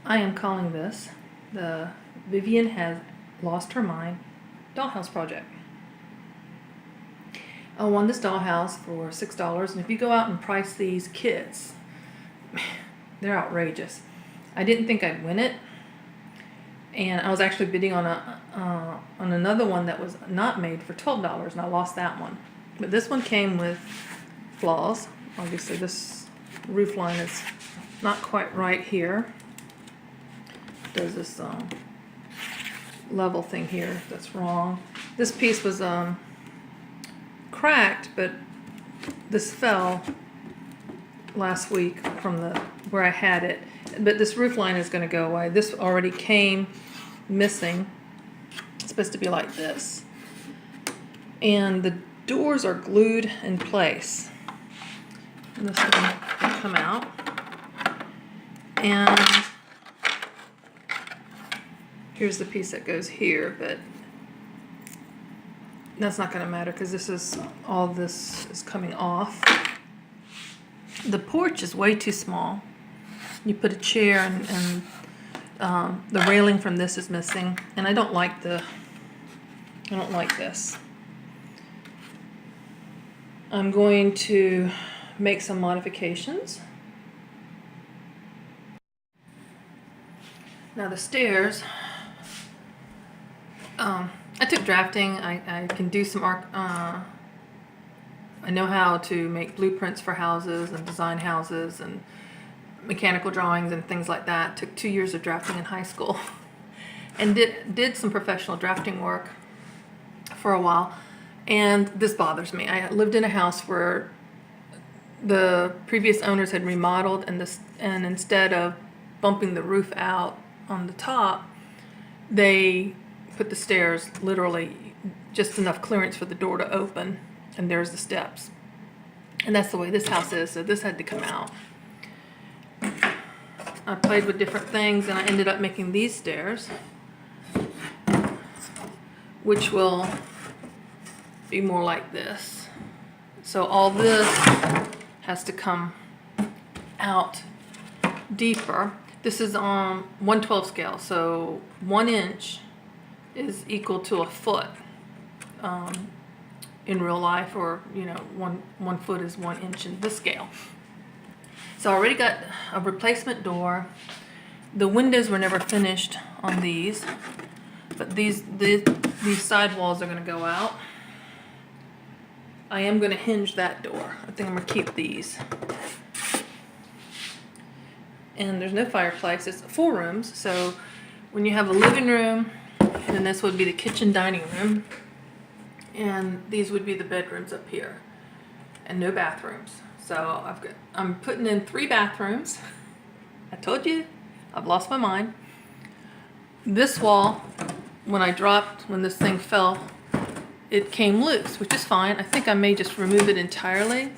I am calling this the Vivian Has Lost Her Mind Dollhouse Project. I won this dollhouse for $6, and if you go out and price these kits, they're outrageous. I didn't think I'd win it, and I was actually bidding on another one that was not made for $12, and I lost that one. But this one came with flaws. Obviously, this roof line is not quite right here. There's this level thing here that's wrong. This piece was cracked, but this fell last week from where I had it. But this roof line is going to go away. This already came missing. It's supposed to be like this. And the doors are glued in place. And this one will come out. And here's the piece that goes here, but that's not going to matter because all this is coming off. The porch is way too small. You put a chair and the railing from this is missing, and I don't like this. I'm going to make some modifications. Now the stairs, I took drafting. I can do some I know how to make blueprints for houses and design houses and mechanical drawings and things like that. Took 2 years of drafting in high school and did some professional drafting work for a while. And this bothers me. I lived in a house where the previous owners had remodeled, and instead of bumping the roof out on the top, they put the stairs literally just enough clearance for the door to open, and there's the steps. And that's the way this house is, so this had to come out. I played with different things, and I ended up making these stairs, which will be more like this. So all this has to come out deeper. This is on 1/12 scale, so 1 inch is equal to a foot in real life, or one foot is 1 inch in this scale. So I already got a replacement door. The windows were never finished on these, but these side walls are going to go out. I am going to hinge that door. I think I'm going to keep these. And there's no fireplace. It's 4 rooms, so when you have a living room, then this would be the kitchen dining room, and these would be the bedrooms up here, and no bathrooms. So I'm putting in 3 bathrooms. I told you, I've lost my mind. This wall, when this thing fell, it came loose, which is fine. I think I may just remove it entirely.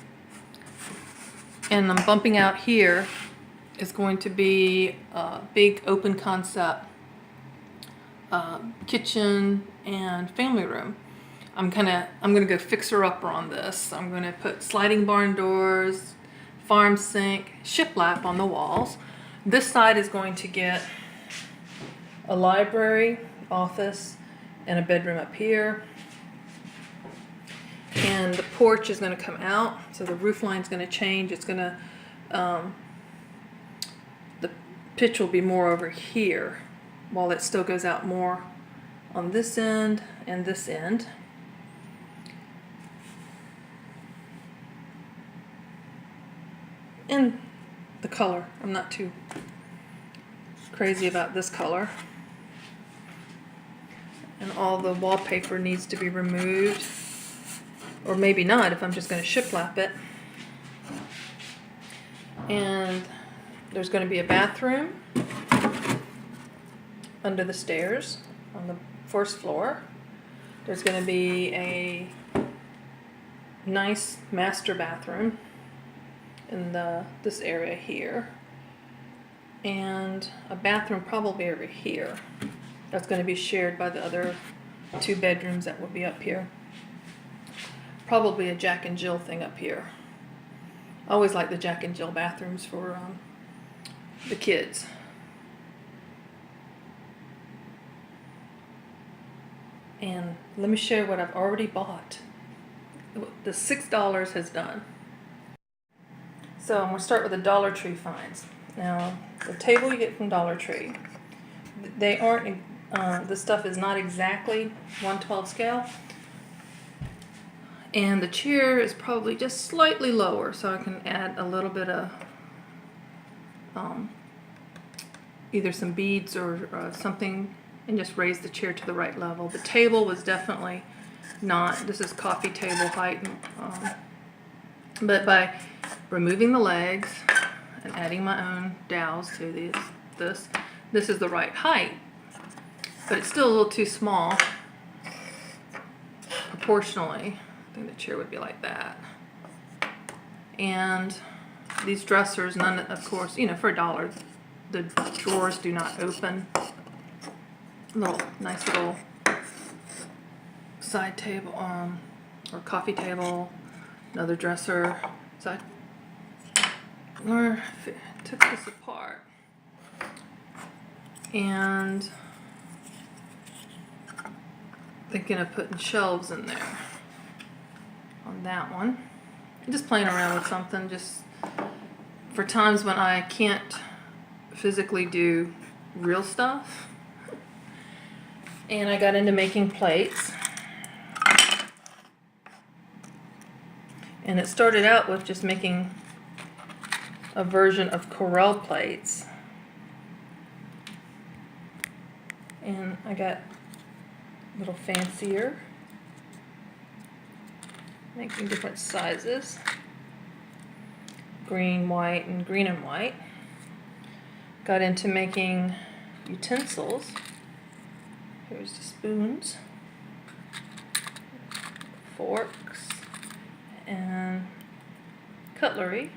And I'm bumping out here is going to be a big open concept kitchen and family room. I'm gonna go fixer-upper on this. I'm gonna put sliding barn doors, farm sink, shiplap on the walls. This side is going to get a library, office, and a bedroom up here. And the porch is going to come out, so the roof line is going to change. It's going to, the pitch will be more over here, while it still goes out more on this end and this end. And the color, I'm not too crazy about this color. And all the wallpaper needs to be removed. Or maybe not if I'm just going to shiplap it. And there's going to be a bathroom under the stairs on the first floor. There's going to be a nice master bathroom in this area here. And a bathroom probably over here. That's going to be shared by the other 2 bedrooms that will be up here. Probably a Jack and Jill thing up here. I always like the Jack and Jill bathrooms for the kids. And let me show you what I've already bought. The $6 has done. So I'm going to start with the Dollar Tree finds. Now, the table you get from Dollar Tree, they aren't, the stuff is not exactly 1/12 scale. And the chair is probably just slightly lower, so I can add a little bit of either some beads or something and just raise the chair to the right level. The table was definitely not, this is coffee table height, but by removing the legs and adding my own dowels to this is the right height, but it's still a little too small proportionally. I think the chair would be like that. And these dressers, none, of course, you know, for $1, the drawers do not open. Nice little side table, or coffee table, another dresser. So I took this apart and thinking of putting shelves in there on that one. I'm just playing around with something just for times when I can't physically do real stuff. And I got into making plates. And it started out with just making a version of Corelle plates. And I got a little fancier, making different sizes, green, white, and green and white. Got into making utensils. Here's the spoons, forks, and cutlery,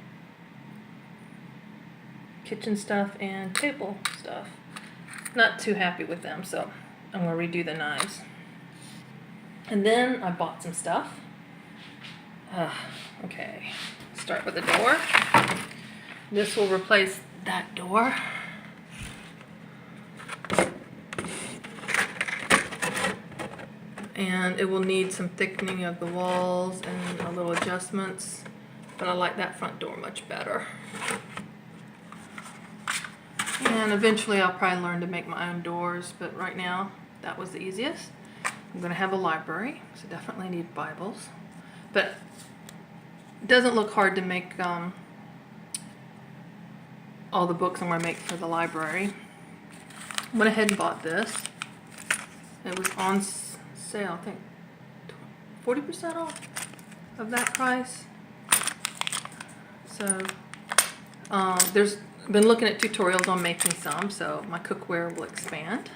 kitchen stuff, and table stuff. Not too happy with them, so I'm going to redo the knives. And then I bought some stuff. Okay, start with the door. This will replace that door. And it will need some thickening of the walls and a little adjustments, but I like that front door much better. And eventually I'll probably learn to make my own doors, but right now that was the easiest. I'm going to have a library, so definitely need Bibles, but it doesn't look hard to make all the books I'm going to make for the library. I went ahead and bought this. It was on sale, I think 40% off of that price. So there's been looking at tutorials on making some, so my cookware will expand.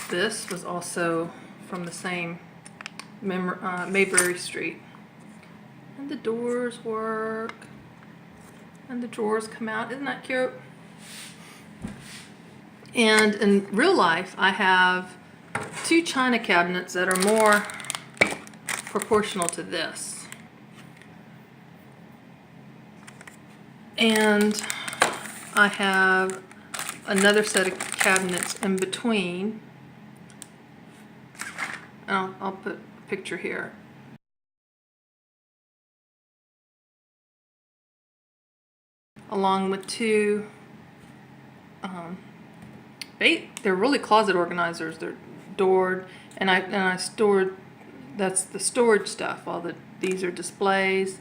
This was also from the same Mayberry Street. And the doors work, and the drawers come out. Isn't that cute? And in real life, I have 2 china cabinets that are more proportional to this. And I have another set of cabinets in between. I'll put a picture here. Along with 2 they're really closet organizers. They're doored, and I stored, that's the storage stuff, while these are displays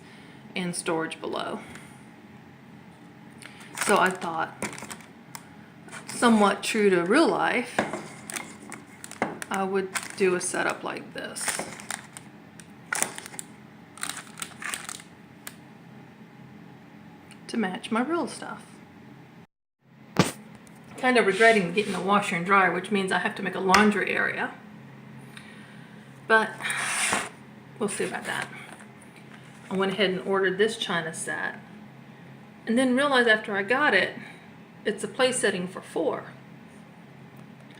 and storage below. So I thought, somewhat true to real life, I would do a setup like this. To match my real stuff. Kind of regretting getting a washer and dryer, which means I have to make a laundry area. But we'll see about that. I went ahead and ordered this china set, and then realized after I got it, it's a place setting for 4.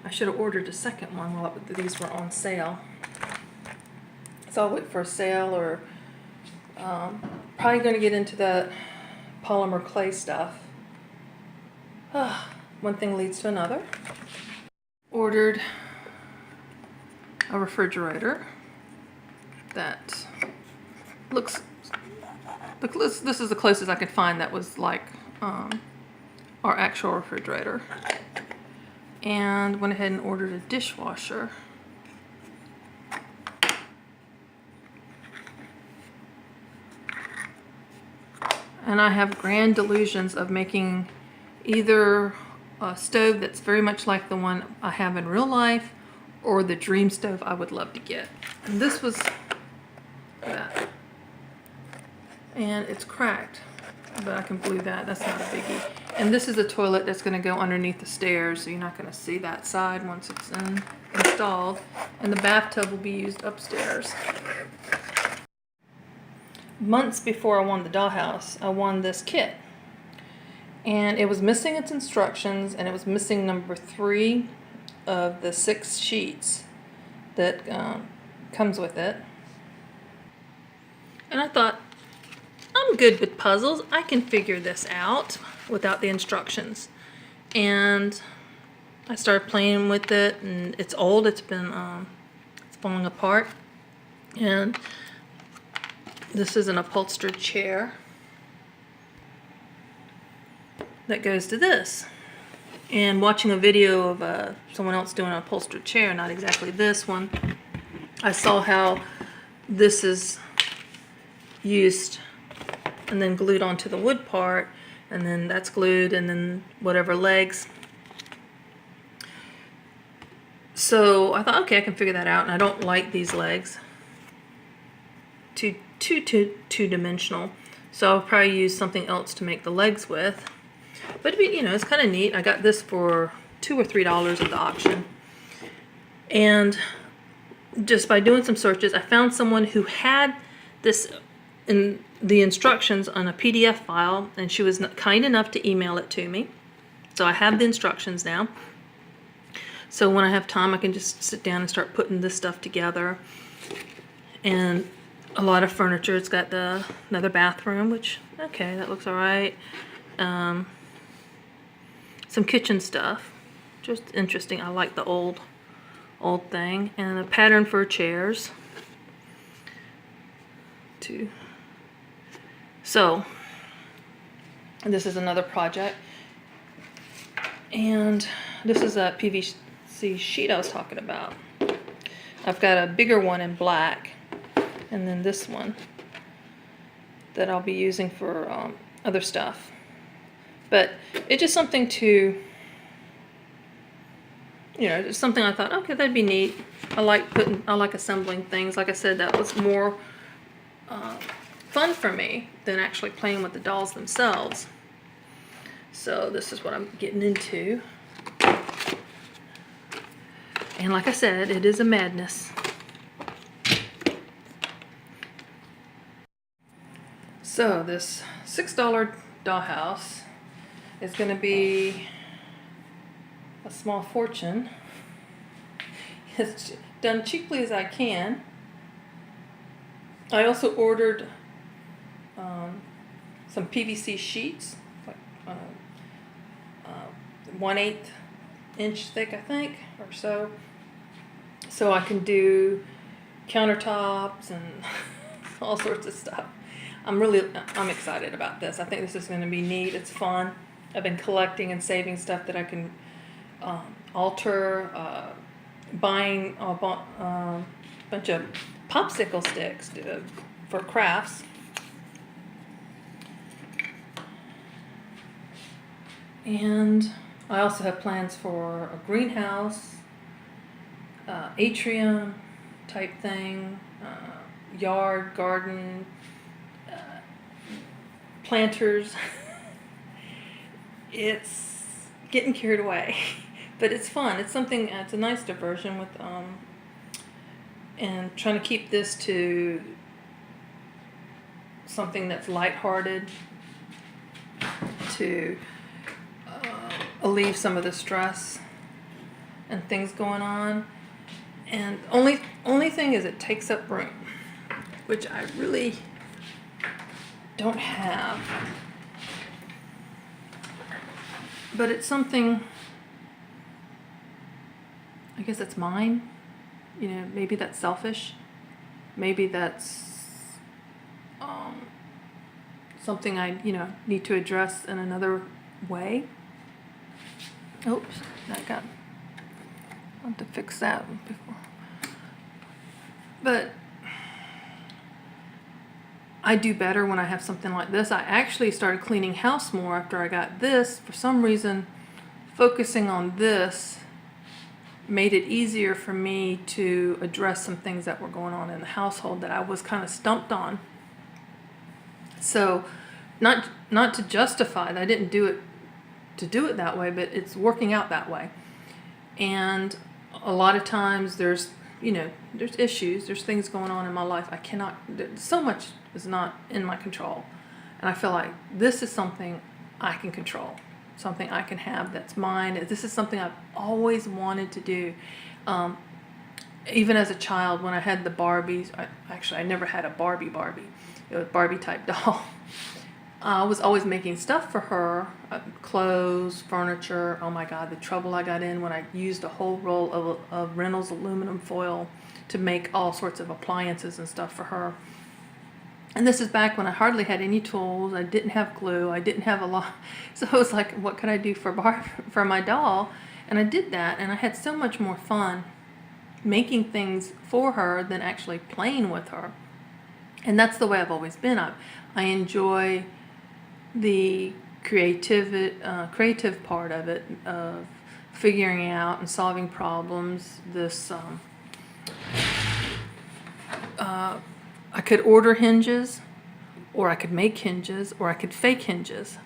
I should have ordered a second one while these were on sale. So I'll wait for a sale, or probably going to get into the polymer clay stuff. One thing leads to another. ordered a refrigerator that looks, this is the closest I could find that was like our actual refrigerator. And went ahead and ordered a dishwasher. And I have grand delusions of making either a stove that's very much like the one I have in real life, or the dream stove I would love to get. And this was that. And it's cracked, but I can glue that. That's not a biggie. And this is a toilet that's going to go underneath the stairs, so you're not going to see that side once it's installed. And the bathtub will be used upstairs. Months before I won the Dollhouse, I won this kit. And it was missing its instructions, and it was missing number 3 of the 6 sheets that comes with it. And I thought, I'm good with puzzles. I can figure this out without the instructions. And I started playing with it, and it's old. It's been it's falling apart. And this is an upholstered chair that goes to this. And watching a video of someone else doing an upholstered chair, not exactly this one, I saw how this is used and then glued onto the wood part, and then that's glued, and then whatever legs. So I thought, okay, I can figure that out, and I don't like these legs. Two-dimensional. So I'll probably use something else to make the legs with. But you know, it's kind of neat. I got this for $2 or $3 at the auction. And just by doing some searches, I found someone who had this in the instructions on a PDF file, and she was kind enough to email it to me. So I have the instructions now. So when I have time, I can just sit down and start putting this stuff together. And a lot of furniture. It's got another bathroom, which, okay, that looks all right. Some kitchen stuff, just interesting. I like the old thing. And a pattern for chairs too. So this is another project, and this is a PVC sheet I was talking about. I've got a bigger one in black, and then this one that I'll be using for other stuff. But it's just something to, you know, it's something I thought, okay, that'd be neat. I like assembling things. Like I said, that was more fun for me than actually playing with the dolls themselves. So this is what I'm getting into. And like I said, it is a madness. So this $6 dollhouse is going to be a small fortune. It's done cheaply as I can. I also ordered some PVC sheets, like 1/8 inch thick, I think, or so. So I can do countertops and all sorts of stuff. I'm excited about this. I think this is going to be neat. It's fun. I've been collecting and saving stuff that I can alter, buying a bunch of popsicle sticks for crafts. And I also have plans for a greenhouse, atrium type thing, yard, garden, planters. It's getting carried away, but it's fun. It's something, it's a nice diversion with, and trying to keep this to something that's lighthearted to alleviate some of the stress and things going on. And only thing is it takes up room, which I really don't have. But it's something because it's mine. You know, maybe that's selfish. Maybe that's something I, need to address in another way. Oops, I want to fix that before. But I do better when I have something like this. I actually started cleaning house more after I got this. For some reason, focusing on this made it easier for me to address some things that were going on in the household that I was kind of stumped on. So, not to justify it, I didn't do it to do it that way, but it's working out that way. And a lot of times there's issues, there's things going on in my life. So much is not in my control. And I feel like this is something I can control, something I can have that's mine. This is something I've always wanted to do. Even as a child, when I had the Barbies, I never had a Barbie. It was a Barbie type doll. I was always making stuff for her, clothes, furniture. Oh my God, the trouble I got in when I used a whole roll of Reynolds aluminum foil to make all sorts of appliances and stuff for her. And this is back when I hardly had any tools. I didn't have glue. I didn't have a lot. So I was like, what could I do for my doll? And I did that, and I had so much more fun making things for her than actually playing with her. And that's the way I've always been. I enjoy the creative part of it, of figuring out and solving problems. I could order hinges, or I could make hinges, or I could fake hinges.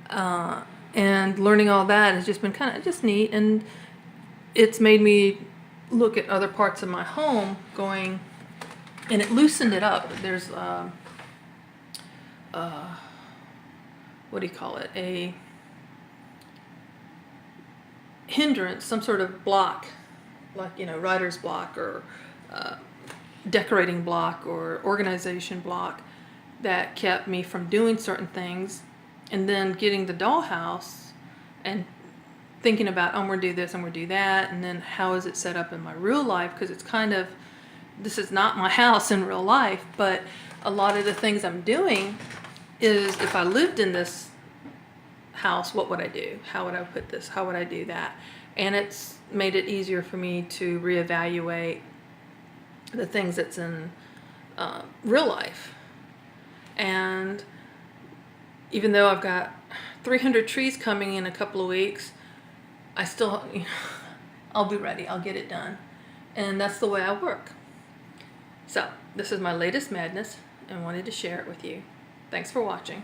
And learning all that has just been kind of just neat, and it's made me look at other parts of my home and it loosened it up. There's what do you call it? A hindrance, some sort of block, like, writer's block or decorating block or organization block that kept me from doing certain things. And then getting the dollhouse and thinking about, I'm going to do this, I'm going to do that, and then how is it set up in my real life? Because it's this is not my house in real life, but a lot of the things I'm doing is, if I lived in this house, what would I do? How would I put this? How would I do that? And it's made it easier for me to reevaluate the things that's in real life. And even though I've got 300 trees coming in a couple of weeks, I still, I'll be ready. I'll get it done. And that's the way I work. So, this is my latest madness and wanted to share it with you. Thanks for watching.